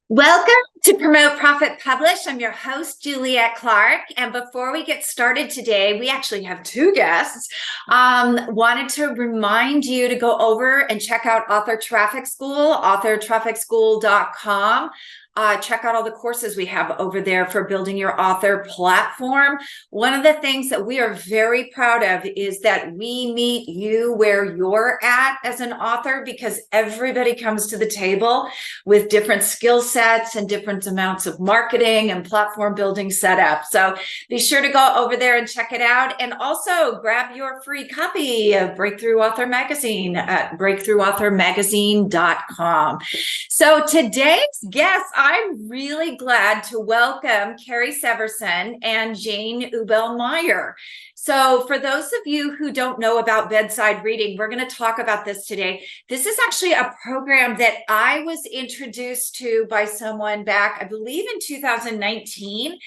Welcome to Promote, Profit, Publish. I'm your host, Juliet Clark. And before we get started today, we actually have two guests. Wanted to remind you to go over and check out Author Traffic School, authortrafficschool.com. Check out all the courses we have over there for building your author platform. One of the things that we are very proud of is that we meet you where you're at as an author, because everybody comes to the table with different skill sets and different amounts of marketing and platform building set up. So be sure to go over there and check it out. And also grab your free copy of Breakthrough Author Magazine at breakthroughauthormagazine.com. So today's guests, I'm really glad to welcome Carrie Severson and Jane Ubell-Meyer. So for those of you who don't know about bedside reading, we're going to talk about this today. This is actually a program that I was introduced to by someone back, I believe in 2019.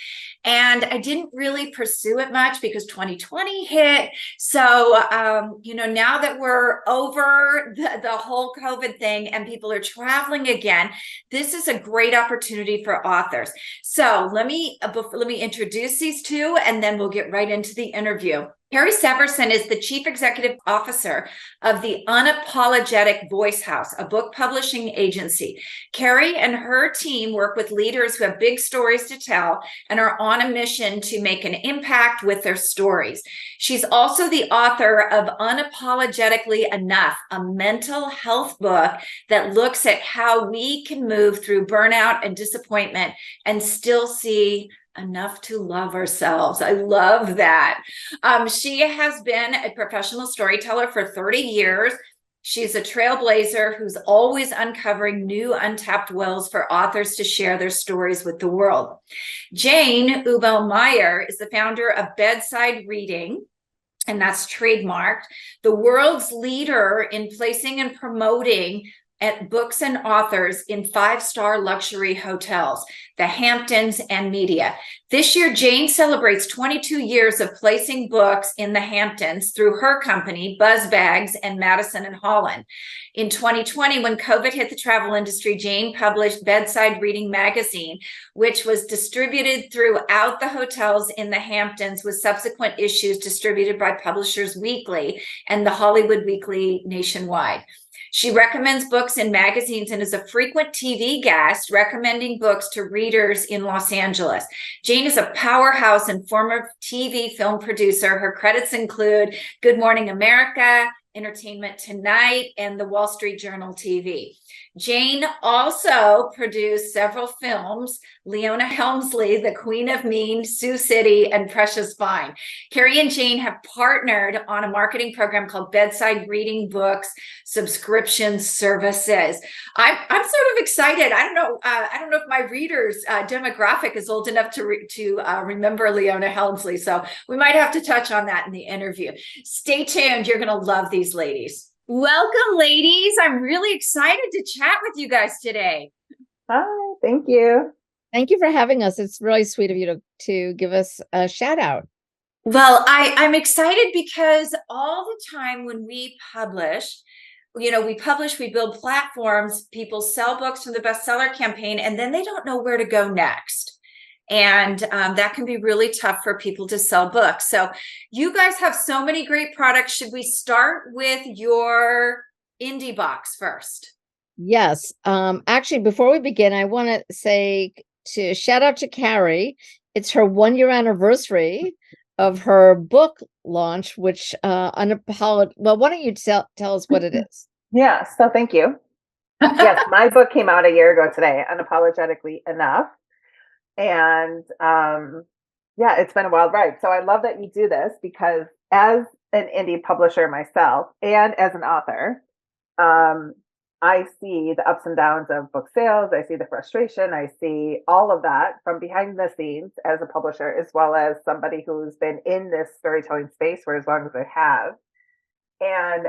And I didn't really pursue it much because 2020 hit. So, now that we're over the whole COVID thing and people are traveling again, this is a great opportunity for authors. So let me introduce these two, and then we'll get right into the interview. Carrie Severson is the Chief Executive Officer of the Unapologetic Voice House, a book publishing agency. Carrie and her team work with leaders who have big stories to tell and are on a mission to make an impact with their stories. She's also the author of Unapologetically Enough, a mental health book that looks at how we can move through burnout and disappointment and still see enough to love ourselves. I love that. She has been a professional storyteller for 30 years. She's a trailblazer who's always uncovering new untapped wells for authors to share their stories with the world. Jane Ubell-Meyer is the founder of Bedside Reading, and that's trademarked, the world's leader in placing and promoting at books and authors in 5-star luxury hotels, the Hamptons and media. This year, Jane celebrates 22 years of placing books in the Hamptons through her company, Buzzbags and Madison and Holland. In 2020, when COVID hit the travel industry, Jane published Bedside Reading magazine, which was distributed throughout the hotels in the Hamptons, with subsequent issues distributed by Publishers Weekly and the Hollywood Weekly nationwide. She recommends books in magazines and is a frequent TV guest, recommending books to readers in Los Angeles. Jane is a powerhouse and former TV film producer. Her credits include Good Morning America, Entertainment Tonight, and the Wall Street Journal TV. Jane also produced several films: Leona Helmsley, The Queen of Mean, Sioux City, and Precious Fine. Carrie and Jane have partnered on a marketing program called Bedside Reading Books Subscription Services. I'm sort of excited. I don't know if my readers' demographic is old enough to remember Leona Helmsley, so we might have to touch on that in the interview. Stay tuned. You're going to love these ladies. Welcome, ladies. I'm really excited to chat with you guys today. Hi, thank you. Thank you for having us. It's really sweet of you to give us a shout out. Well, I'm excited because all the time when we publish, we build platforms, people sell books from the bestseller campaign, and then they don't know where to go next. And that can be really tough for people to sell books. So you guys have so many great products. Should we start with your indie box first? Yes. Actually, before we begin, I want to say to shout out to Carrie. It's her 1-year anniversary of her book launch, which well, why don't you tell us what it is? Yeah, so thank you. Yes, my book came out a year ago today, Unapologetically Enough. And it's been a wild ride. So I love that you do this, because as an indie publisher myself and as an author, I see the ups and downs of book sales. I see the frustration. I see all of that from behind the scenes as a publisher, as well as somebody who's been in this storytelling space for as long as I have. And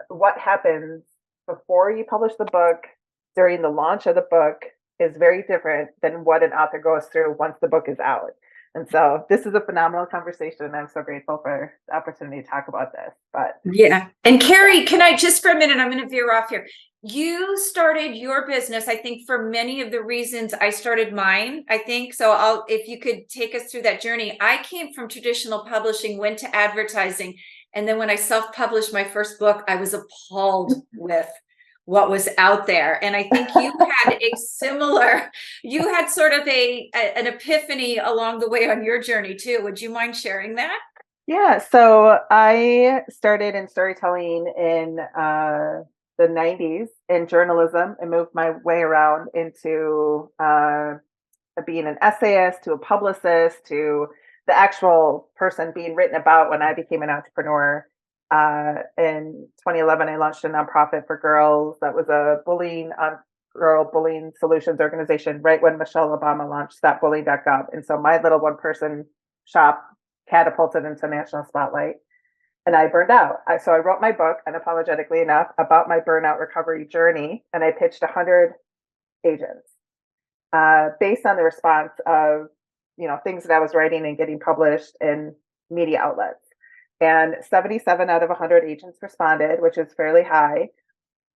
what happens before you publish the book, during the launch of the book, is very different than what an author goes through once the book is out. And so this is a phenomenal conversation, and I'm so grateful for the opportunity to talk about this. But yeah. And Carrie, can I just for a minute, I'm going to veer off here. you started your business, I think, for many of the reasons I started mine, I think. So if you could take us through that journey. I came from traditional publishing, went to advertising. And then when I self-published my first book, I was appalled with what was out there. And I think you had you had sort of an epiphany along the way on your journey too. Would you mind sharing that? Yeah, so I started in storytelling in the 90s in journalism and moved my way around into being an essayist to a publicist to the actual person being written about when I became an entrepreneur. In 2011, I launched a nonprofit for girls that was a girl bullying solutions organization right when Michelle Obama launched stopbullying.gov. And so my little one person shop catapulted into national spotlight, and I burned out. So I wrote my book, Unapologetically Enough, about my burnout recovery journey, and I pitched 100 agents based on the response of things that I was writing and getting published in media outlets. And 77 out of 100 agents responded, which is fairly high.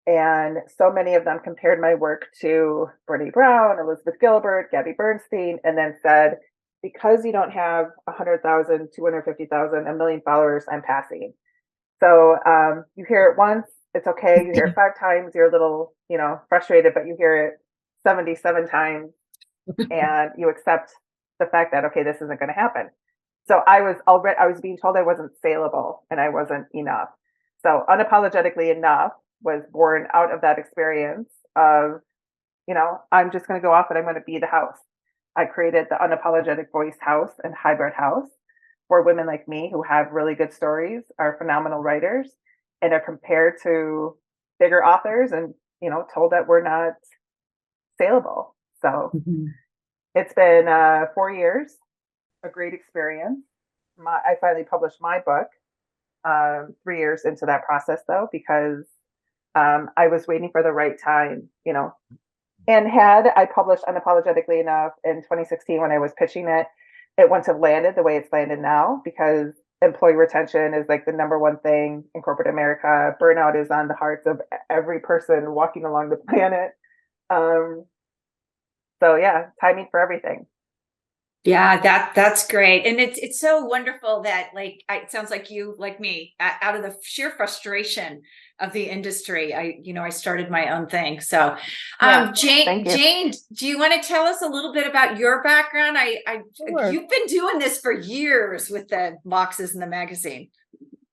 And so many of them compared my work to Brene Brown, Elizabeth Gilbert, Gabby Bernstein, and then said, because you don't have 100,000, 250,000, a million followers, I'm passing. So you hear it once, it's okay. You hear it 5 times, you're a little, frustrated, but you hear it 77 times and you accept the fact that, okay, this isn't going to happen. So I was being told I wasn't saleable and I wasn't enough. So Unapologetically Enough was born out of that experience of, I'm just going to go off and I'm going to be the house. I created the Unapologetic Voice House and Hybrid House for women like me who have really good stories, are phenomenal writers, and are compared to bigger authors and, told that we're not saleable. So it's been 4 years, a great experience. I finally published my book 3 years into that process, though, because I was waiting for the right time, And had I published Unapologetically Enough in 2016 when I was pitching it, it wouldn't have landed the way it's landed now, because employee retention is like the number one thing in corporate America. Burnout is on the hearts of every person walking along the planet. So yeah, timing for everything. Yeah, that's great. And it's so wonderful that it sounds like you, like me, out of the sheer frustration of the industry, I started my own thing. So Yeah, Jane, do you want to tell us a little bit about your background? Sure. You've been doing this for years with the boxes in the magazine.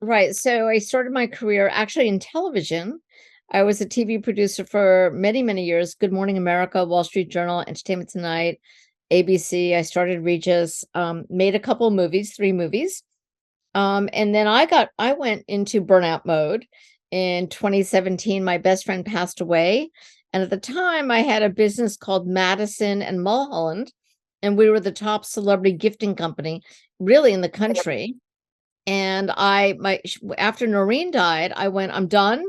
Right. So I started my career actually in television. I was a TV producer for many, many years. Good Morning America, Wall Street Journal, Entertainment Tonight, ABC. I started Regis, made a couple of movies, 3 movies. And then I went into burnout mode in 2017. My best friend passed away. And at the time I had a business called Madison and Mulholland, and we were the top celebrity gifting company really in the country. And after Noreen died, I went, I'm done.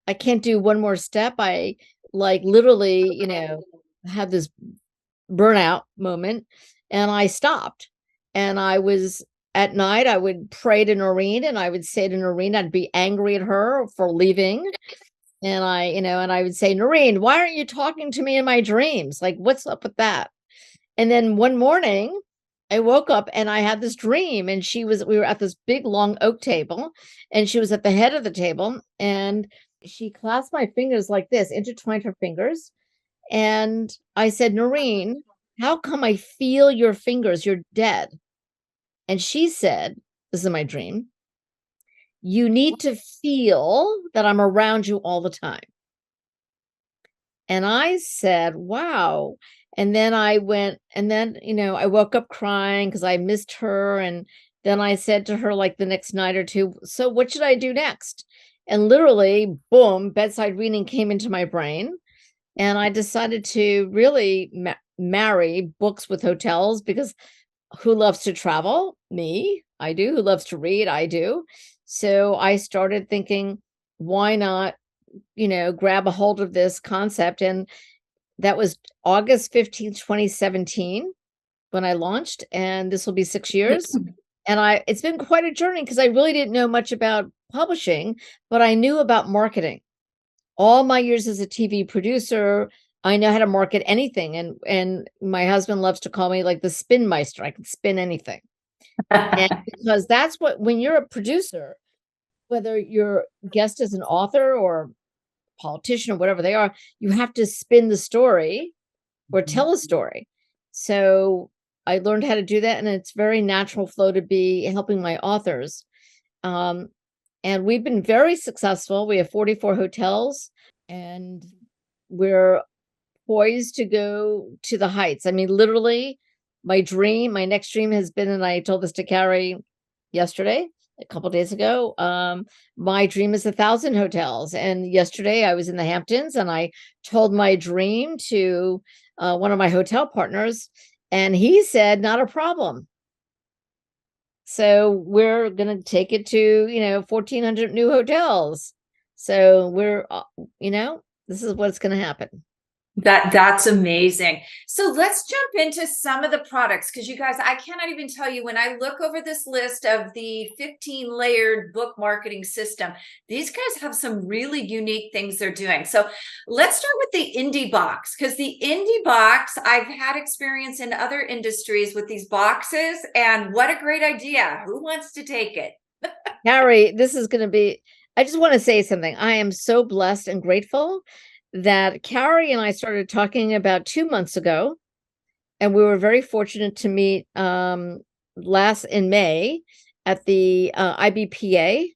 I can't do one more step. I literally, had this burnout moment, and I stopped. And at night I would pray to Noreen, and I would say to Noreen, I'd be angry at her for leaving. And I would say, Noreen, why aren't you talking to me in my dreams? Like, what's up with that? And then one morning I woke up and I had this dream, and we were at this big long oak table, and she was at the head of the table, and she clasped my fingers like this, intertwined her fingers. And I said, Noreen, how come I feel your fingers? You're dead. And she said, this is my dream, you need to feel that I'm around you all the time. And I said, wow. And then I woke up crying because I missed her. And then I said to her the next night or two, so what should I do next? And literally, boom, bedside reading came into my brain. And I decided to really marry books with hotels, because who loves to travel? Me, I do. Who loves to read? I do. So I started thinking, why not, grab a hold of this concept? And that was August 15th, 2017, when I launched, and this will be 6 years. And it's been quite a journey, because I really didn't know much about publishing, but I knew about marketing. all my years as a TV producer, I know how to market anything. And my husband loves to call me like the spin meister. I can spin anything. And because that's what, when you're a producer, whether your guest is an author or politician or whatever they are, you have to spin the story or tell a story. So I learned how to do that, and it's very natural flow to be helping my authors. And we've been very successful. We have 44 hotels, and we're poised to go to the heights. I mean, literally, my next dream has been, and I told this to Carrie yesterday, a couple days ago. My dream is 1,000 hotels. And yesterday I was in the Hamptons, and I told my dream to one of my hotel partners, and he said, not a problem. So we're going to take it to, 1,400 new hotels. So we're, this is what's going to happen. That's amazing. So let's jump into some of the products, because you guys, I cannot even tell you, when I look over this list of the 15-layered book marketing system, these guys have some really unique things they're doing. So let's start with the indie box, because the indie box, I've had experience in other industries with these boxes, and what a great idea. Who wants to take it? Carrie, this is going to be, I just want to say something. I am so blessed and grateful that Carrie and I started talking about 2 months ago, and we were very fortunate to meet last in May at the IBPA,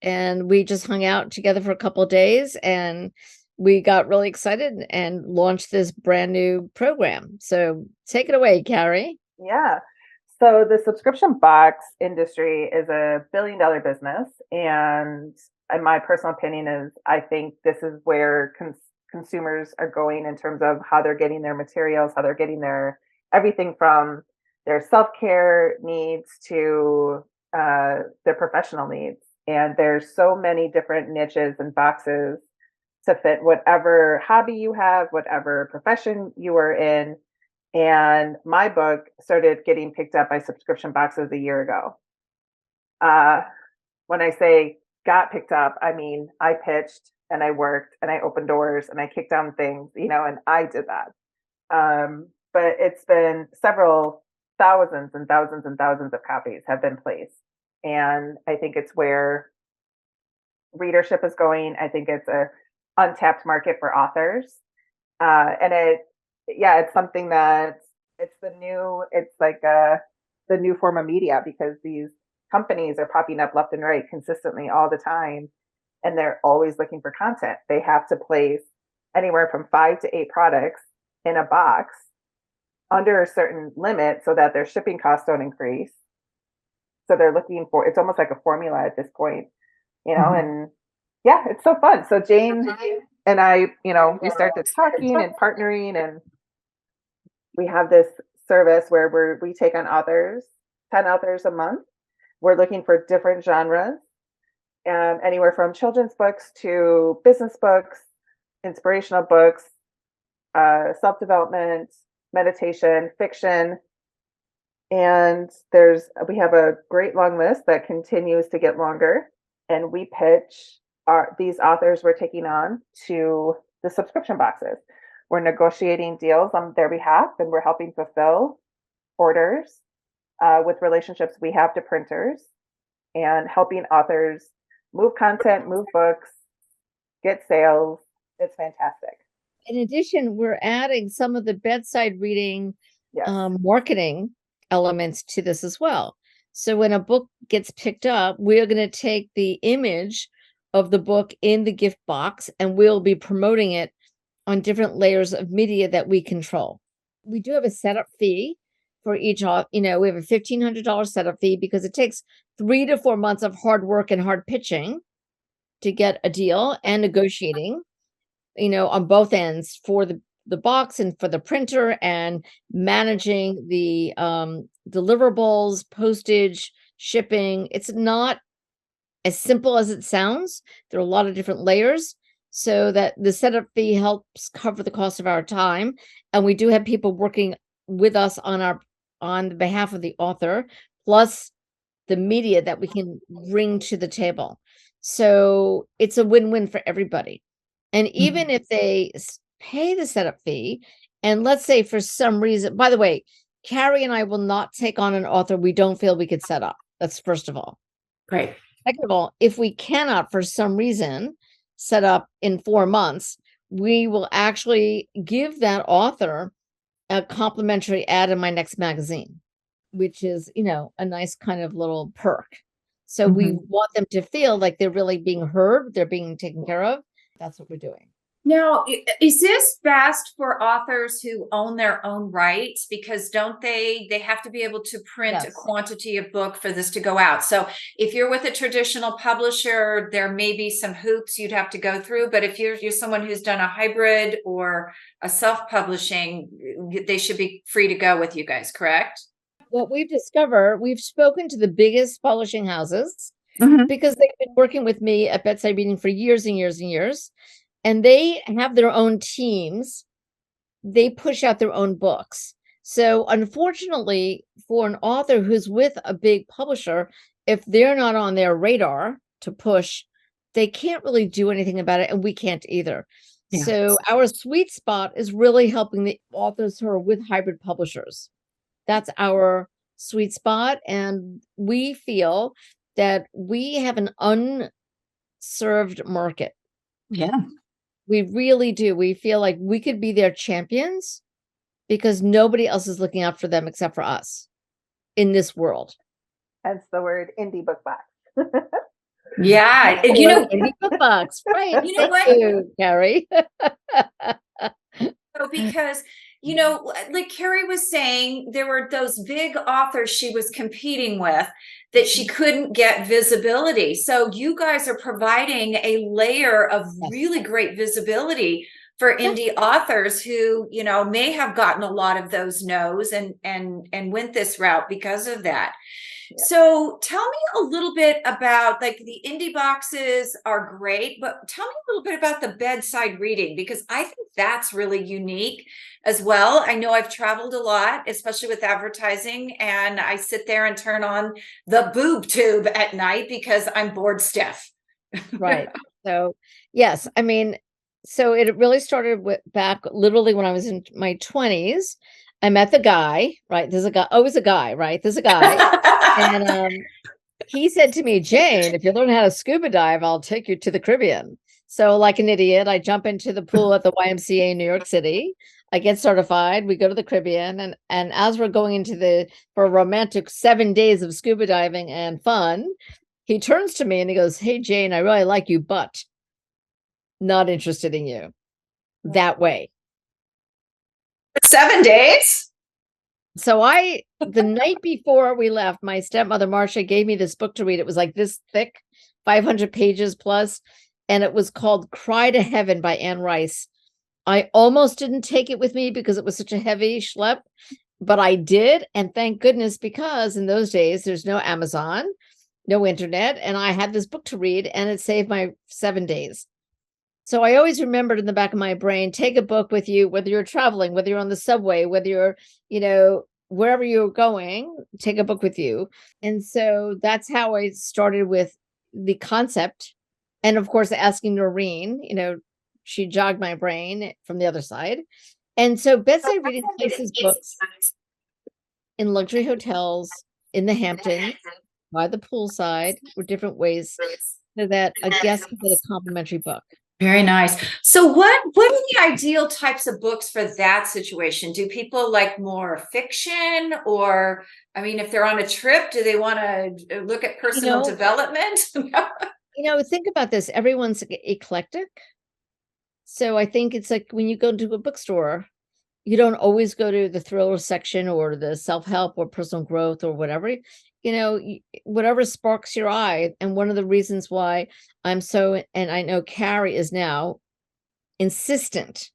and we just hung out together for a couple of days, and we got really excited and launched this brand new program. So take it away, Carrie. Yeah. So the subscription box industry is a billion-dollar business, and in my personal opinion is I think this is where consumers are going in terms of how they're getting their materials, how they're getting their everything from their self-care needs to their professional needs. And there's so many different niches and boxes to fit whatever hobby you have, whatever profession you are in. And my book started getting picked up by subscription boxes a year ago. When I say got picked up, I mean, I pitched and I worked and I opened doors and I kicked down things, and I did that. But it's been several thousands and thousands and thousands of copies have been placed. And I think it's where readership is going. I think it's a untapped market for authors. It's something that it's like the new form of media, because these companies are popping up left and right consistently all the time, and they're always looking for content. They have to place anywhere from 5 to 8 products in a box under a certain limit so that their shipping costs don't increase. So they're looking for, it's almost like a formula at this point, and yeah, it's so fun. So Jane and I, we started talking and partnering, and we have this service where we take on authors, 10 authors a month. We're looking for different genres, anywhere from children's books to business books, inspirational books, self-development, meditation, fiction. And we have a great long list that continues to get longer. And we pitch these authors we're taking on to the subscription boxes. We're negotiating deals on their behalf, and we're helping fulfill orders with relationships we have to printers, and helping authors move content, move books, get sales. It's fantastic. In addition, we're adding some of the bedside reading Yes. Marketing elements to this as well. So when a book gets picked up, we're going to take the image of the book in the gift box, and we'll be promoting it on different layers of media that we control. We do have a setup fee for each, we have a $1,500 setup fee, because it takes 3 to 4 months of hard work and hard pitching to get a deal, and negotiating, on both ends for the box and for the printer, and managing the deliverables, postage, shipping. It's not as simple as it sounds. There are a lot of different layers, so that the setup fee helps cover the cost of our time. And we do have people working with us on behalf of the author, plus the media that we can bring to the table. So it's a win-win for everybody. And even if they pay the setup fee, and let's say for some reason, by the way, Carrie and I will not take on an author we don't feel we could set up. That's first of all. Great. Second of all, if we cannot for some reason set up in 4 months, we will actually give that author a complimentary ad in my next magazine, which is, a nice kind of little perk. So we want them to feel like they're really being heard, they're being taken care of. That's what we're doing. Now, is this best for authors who own their own rights? Because don't they have to be able to print a quantity of book for this to go out. So if you're with a traditional publisher, there may be some hoops you'd have to go through. But if you're someone who's done a hybrid or a self-publishing, they should be free to go with you guys, correct? What we've discovered, we've spoken to the biggest publishing houses because they've been working with me at Bedside Reading for years and years and years. And they have their own teams. They push out their own books. So unfortunately, for an author who's with a big publisher, if they're not on their radar to push, they can't really do anything about it, and we can't either. Yeah. So our sweet spot is really helping the authors who are with hybrid publishers. That's our sweet spot. And we feel that we have an unserved market. Yeah. We really do. We feel like we could be their champions because nobody else is looking out for them except for us in this world. Hence the word indie book box. Yeah. Indie book box. Right. Thank you, Carrie. Because, like Carrie was saying, there were those big authors she was competing with that she couldn't get visibility. So you guys are providing a layer of really great visibility for indie authors who, may have gotten a lot of those no's and went this route because of that. Yeah. So tell me a little bit about, like, the indie boxes are great, but tell me a little bit about the bedside reading, because I think that's really unique as well. I know I've traveled a lot, especially with advertising, and I sit there and turn on the boob tube at night because I'm bored stiff. Right. So, yes, I mean, so it really started back literally when I was in my 20s. I met the guy, right? There's a guy, always a guy, right? There's a guy. And he said to me, Jane, if you learn how to scuba dive, I'll take you to the Caribbean. So like an idiot, I jump into the pool at the YMCA in New York City. I get certified. We go to the Caribbean. And as we're going for a romantic 7 days of scuba diving and fun, he turns to me and he goes, hey, Jane, I really like you, but not interested in you that way. 7 days? So the night before we left, my stepmother, Marcia, gave me this book to read. It was like this thick, 500 pages plus, and it was called Cry to Heaven by Anne Rice. I almost didn't take it with me because it was such a heavy schlep, but I did. And thank goodness, because in those days, there's no Amazon, no internet, and I had this book to read, and it saved my 7 days. So I always remembered in the back of my brain, take a book with you, whether you're traveling, whether you're on the subway, whether you're, wherever you're going, take a book with you. And so that's how I started with the concept. And of course, asking Noreen, she jogged my brain from the other side. And so Bedside Reading places books in luxury hotels, in the Hamptons, by the poolside, or different ways so that a guest can get a complimentary book. Very nice. So what are the ideal types of books for that situation? Do people like more fiction, or, if they're on a trip, do they want to look at personal development? Think about this. Everyone's eclectic. So I think it's like when you go to a bookstore, you don't always go to the thriller section or the self-help or personal growth or whatever. Whatever sparks your eye. And one of the reasons why and I know Carrie is now insistent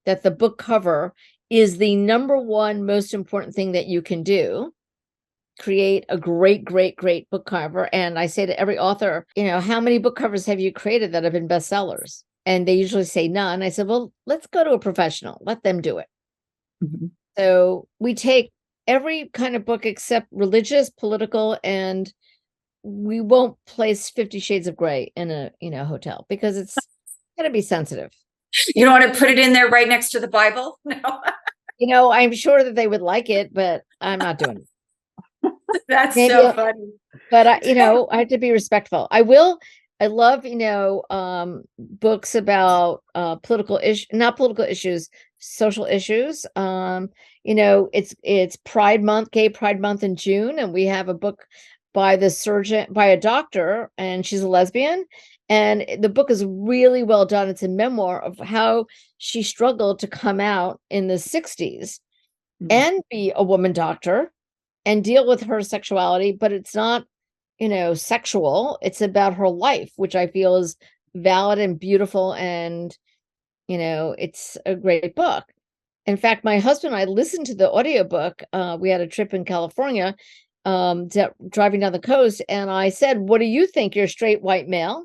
that the book cover is the number one most important thing that you can do. Create a great, great, great book cover. And I say to every author, how many book covers have you created that have been bestsellers? And they usually say none. I said, well, let's go to a professional. Let them do it. Mm-hmm. So we take every kind of book except religious, political, and we won't place 50 Shades of Grey in a hotel because Gotta be sensitive. You don't want to put it in there right next to the Bible? No. I'm sure that they would like it, but I'm not doing it. That's Maybe, so funny. but I have to be respectful. I love, books about not political issues, social issues. It's Pride Month, Gay Pride Month in June, and we have a book by a doctor, and she's a lesbian. And the book is really well done. It's a memoir of how she struggled to come out in the 60s and be a woman doctor and deal with her sexuality, but it's not, sexual. It's about her life, which I feel is valid and beautiful. And, it's a great book. In fact, my husband and I listened to the audiobook. We had a trip in California, driving down the coast. And I said, what do you think? You're a straight white male.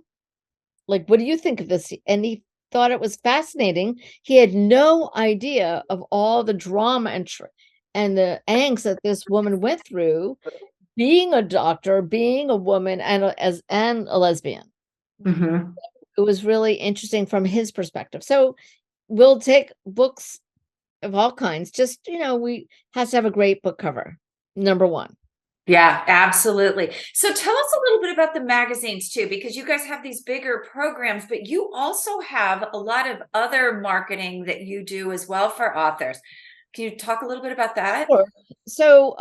Like, what do you think of this? And he thought it was fascinating. He had no idea of all the drama and the angst that this woman went through, being a doctor, being a woman, and a lesbian. Mm-hmm. It was really interesting from his perspective. So we'll take books of all kinds. Just, we have to have a great book cover, number one. Yeah, absolutely. So tell us a little bit about the magazines too, because you guys have these bigger programs, but you also have a lot of other marketing that you do as well for authors. Can you talk a little bit about that? Sure. So,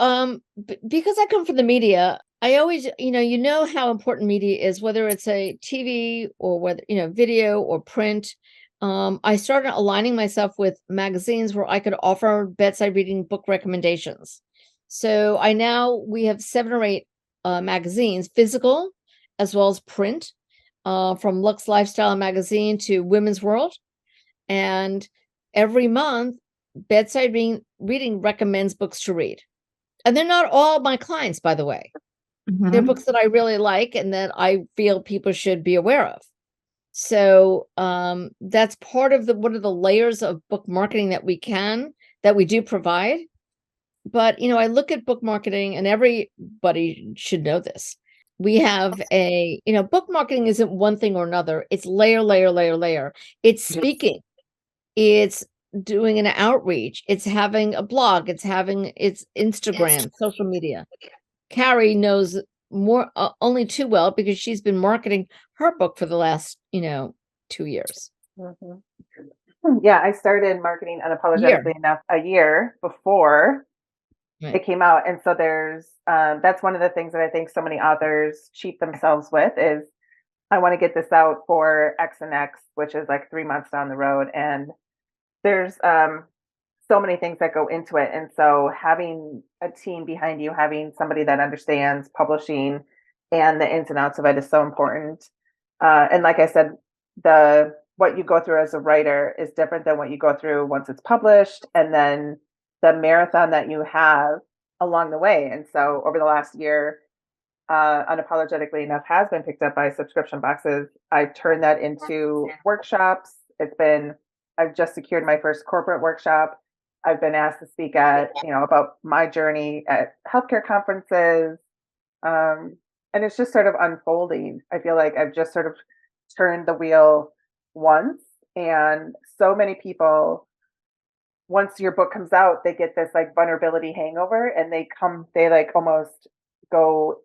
because I come from the media, I always, how important media is, whether it's a TV or whether, video or print. I started aligning myself with magazines where I could offer bedside reading book recommendations. So we have 7 or 8 magazines, physical as well as print, from Lux Lifestyle magazine to Women's World. And every month, Bedside Reading recommends books to read. And they're not all my clients, by the way. Mm-hmm. They're books that I really like and that I feel people should be aware of. So that's part of one of the layers of book marketing that we do provide. But, I look at book marketing, and everybody should know this. We have book marketing isn't one thing or another. It's layer, layer, layer, layer. It's speaking. It's doing an outreach. It's having a blog. It's Instagram, social media. Carrie knows more, only too well, because she's been marketing her book for the last, 2 years. Mm-hmm. Yeah, I started marketing Unapologetically Enough a year before it came out. And so that's one of the things that I think so many authors cheat themselves with is, I want to get this out for X and X, which is like 3 months down the road. And there's so many things that go into it. And so having a team behind you, having somebody that understands publishing and the ins and outs of it is so important. And like I said, what you go through as a writer is different than what you go through once it's published, and then the marathon that you have along the way. And so over the last year, Unapologetically Enough has been picked up by subscription boxes. I turned that into workshops. I've just secured my first corporate workshop. I've been asked to speak at, about my journey at healthcare conferences. And it's just sort of unfolding. I feel like I've just sort of turned the wheel once, and so many people, once your book comes out, they get this like vulnerability hangover, and they like almost go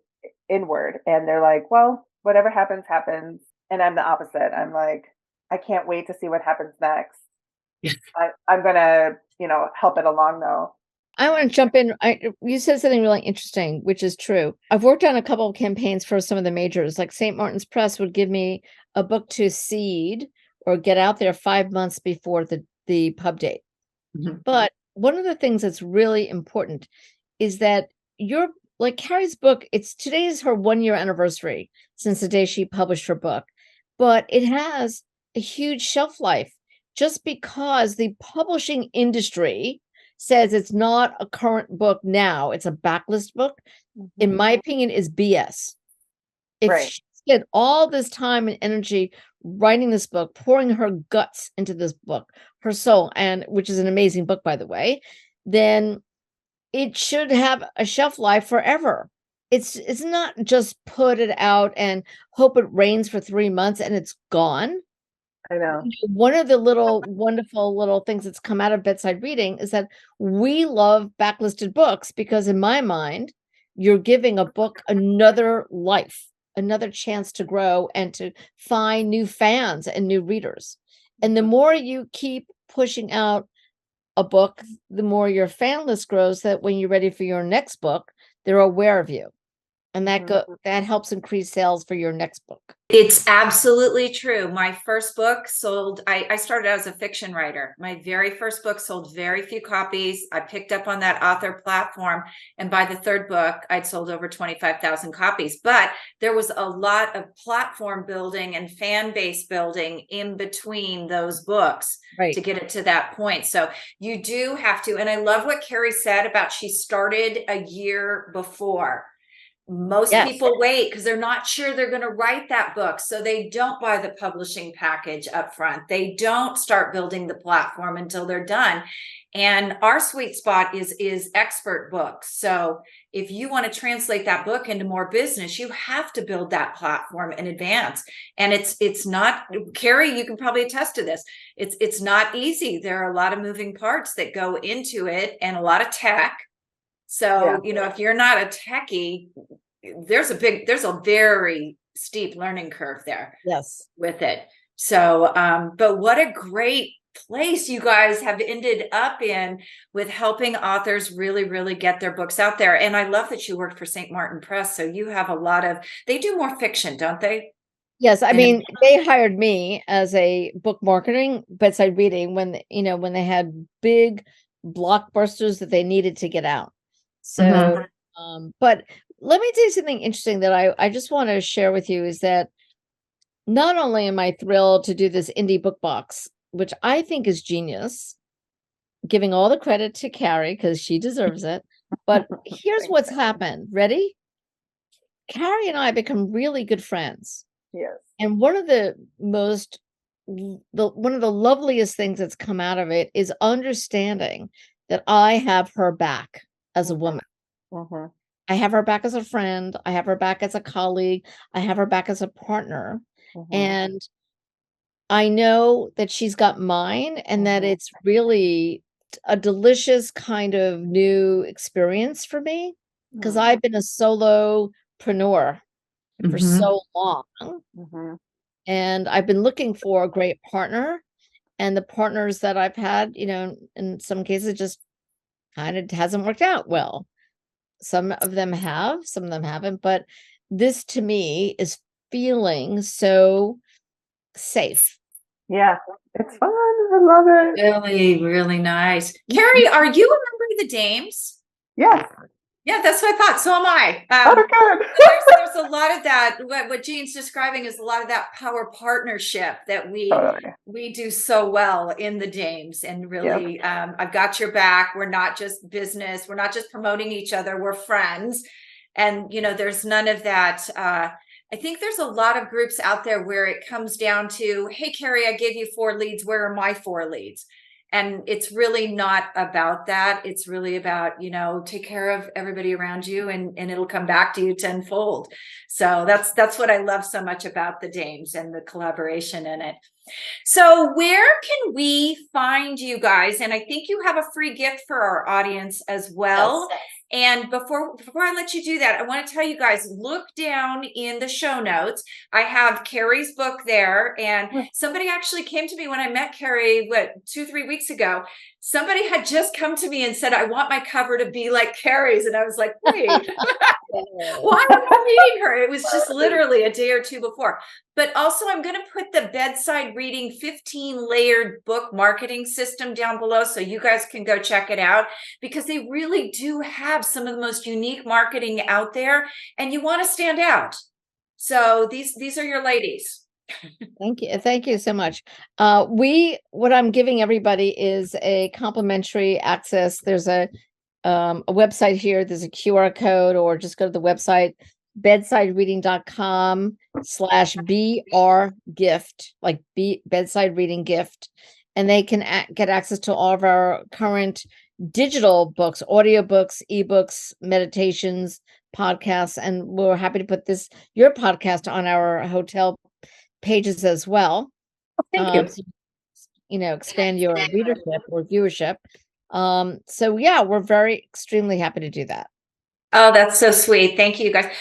inward, and they're like, well, whatever happens, happens. And I'm the opposite. I'm like, I can't wait to see what happens next. I'm going to, help it along though. I want to jump in. You said something really interesting, which is true. I've worked on a couple of campaigns for some of the majors, like St. Martin's Press would give me a book to seed or get out there 5 months before the pub date. Mm-hmm. But one of the things that's really important is that like Carrie's book, today is her 1-year anniversary since the day she published her book, but it has a huge shelf life just because the publishing industry says it's not a current book now, it's a backlist book, in my opinion, is BS. If she spent all this time and energy writing this book, pouring her guts into this book, her soul, and which is an amazing book, by the way, then it should have a shelf life forever. It's not just put it out and hope it rains for 3 months and it's gone. I know. One of the little wonderful little things that's come out of bedside reading is that we love backlisted books because in my mind, you're giving a book another life, another chance to grow and to find new fans and new readers. And the more you keep pushing out a book, the more your fan list grows, that when you're ready for your next book, they're aware of you. And that helps increase sales for your next book. It's absolutely true. My first book sold, I started out as a fiction writer. My very first book sold very few copies. I picked up on that author platform. And by the third book, I'd sold over 25,000 copies. But there was a lot of platform building and fan base building in between those books to get it to that point. So you do have to. And I love what Carrie said about she started a year before. Most people wait because they're not sure they're going to write that book. So they don't buy the publishing package up front. They don't start building the platform until they're done. And our sweet spot is expert books. So if you want to translate that book into more business, you have to build that platform in advance. And it's not, Carrie, you can probably attest to this. It's not easy. There are a lot of moving parts that go into it and a lot of tech. So, if you're not a techie, there's a very steep learning curve there. Yes. With it. So, but what a great place you guys have ended up in with helping authors really, really get their books out there. And I love that you worked for St. Martin Press. So you have they do more fiction, don't they? Yes. I mean, they hired me as a book marketing bedside reading when they had big blockbusters that they needed to get out. So, but let me tell you something interesting that I just want to share with you is that not only am I thrilled to do this indie book box, which I think is genius, giving all the credit to Carrie because she deserves it. But here's what's happened. Ready? Carrie and I become really good friends. Yes. And one of the loveliest things that's come out of it is understanding that I have her back as a woman. I have her back as a friend. I have her back as a colleague. I have her back as a partner. And I know that she's got mine and that it's really a delicious kind of new experience for me because I've been a solopreneur for so long. And I've been looking for a great partner. And the partners that I've had, in some cases just kind of hasn't worked out well. Some of them have, some of them haven't, but this to me is feeling so safe. Yeah, it's fun. I love it. Really, really nice. Carrie, are you a member of the Dames? Yes. Yeah, that's what I thought. So am I. Good. There's a lot of that. What Jane's describing is a lot of that power partnership that we do so well in the Dames. And really, I've got your back. We're not just business. We're not just promoting each other. We're friends. And, there's none of that. I think there's a lot of groups out there where it comes down to, hey, Carrie, I gave you 4 leads. Where are my 4 leads? And it's really not about that. It's really about, take care of everybody around you and it'll come back to you tenfold. So that's what I love so much about the Dames and the collaboration in it. So where can we find you guys? And I think you have a free gift for our audience as well. Yes. And before I let you do that, I want to tell you guys, look down in the show notes. I have Carrie's book there. And somebody actually came to me when I met Carrie, 2-3 weeks ago. Somebody had just come to me and said, I want my cover to be like Carrie's. And I was like, wait, why am I meeting her? It was just literally a day or two before. But also, I'm going to put the Bedside Reading 15-layered book marketing system down below so you guys can go check it out because they really do have some of the most unique marketing out there and you want to stand out. So these are your ladies. Thank you. Thank you so much. What I'm giving everybody is a complimentary access. There's a website here. There's a QR code or just go to the website bedsidereading.com/BR gift, like bedside reading gift. And they can get access to all of our current digital books, audiobooks, ebooks, meditations, podcasts. And we're happy to put your podcast on our hotel pages as well. Thank you. so, expand your readership or viewership. So yeah, we're very extremely happy to do that. Oh, that's so sweet. Thank you, guys.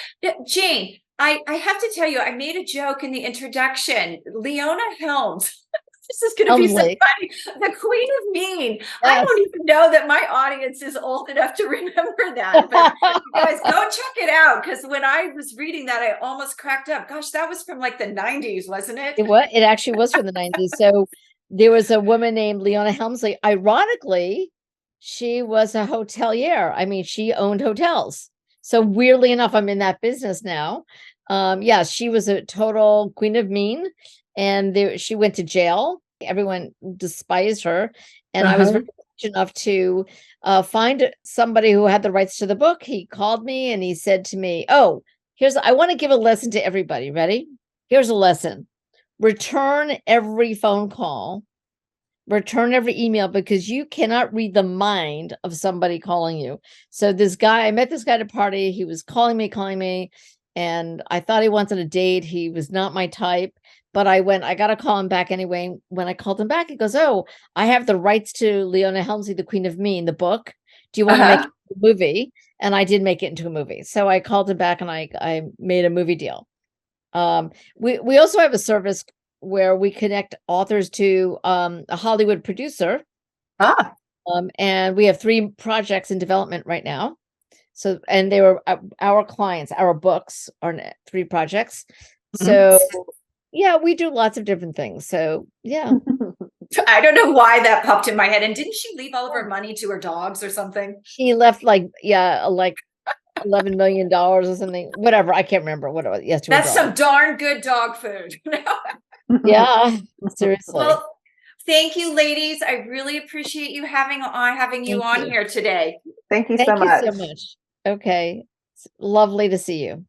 Jane, I have to tell you, I made a joke in the introduction. Leona Helms. This is going to be so Helmsley. funny. The Queen of Mean. I Yes. don't even know that my audience is old enough to remember that. But you guys, go check it out, because when I was reading that, I almost cracked up. Gosh, that was from like the 90s, wasn't it? It actually was from the 90s. So there was a woman named Leona Helmsley. Ironically, she was a hotelier. I mean, she owned hotels. So weirdly enough, I'm in that business now. Yeah, she was a total Queen of Mean, and she went to jail. Everyone despised her, and I was very fortunate enough to find somebody who had the rights to the book. He called me and he said to me, "Oh, I want to give a lesson to everybody. Ready? Here's a lesson. Return every phone call, return every email, because you cannot read the mind of somebody calling you." So I met this guy at a party. He was calling me, and I thought he wanted a date. He was not my type, but I got to call him back anyway. When I called him back, he goes, "Oh, I have the rights to Leona Helmsley, The Queen of Mean, the book. Do you want to make it a movie?" And I did make it into a movie. So I called him back and I made a movie deal. We also have a service where we connect authors to a Hollywood producer. And we have 3 projects in development right now. So, and they were our clients, our books are 3 projects. So yeah, we do lots of different things. So yeah. I don't know why that popped in my head. And didn't she leave all of her money to her dogs or something? She left like $11 million or something, whatever. I can't remember what it was. Yes, That's some darn good dog food. Yeah, seriously. Well, thank you, ladies. I really appreciate you having you on here today. Thank you so much. Okay. It's lovely to see you.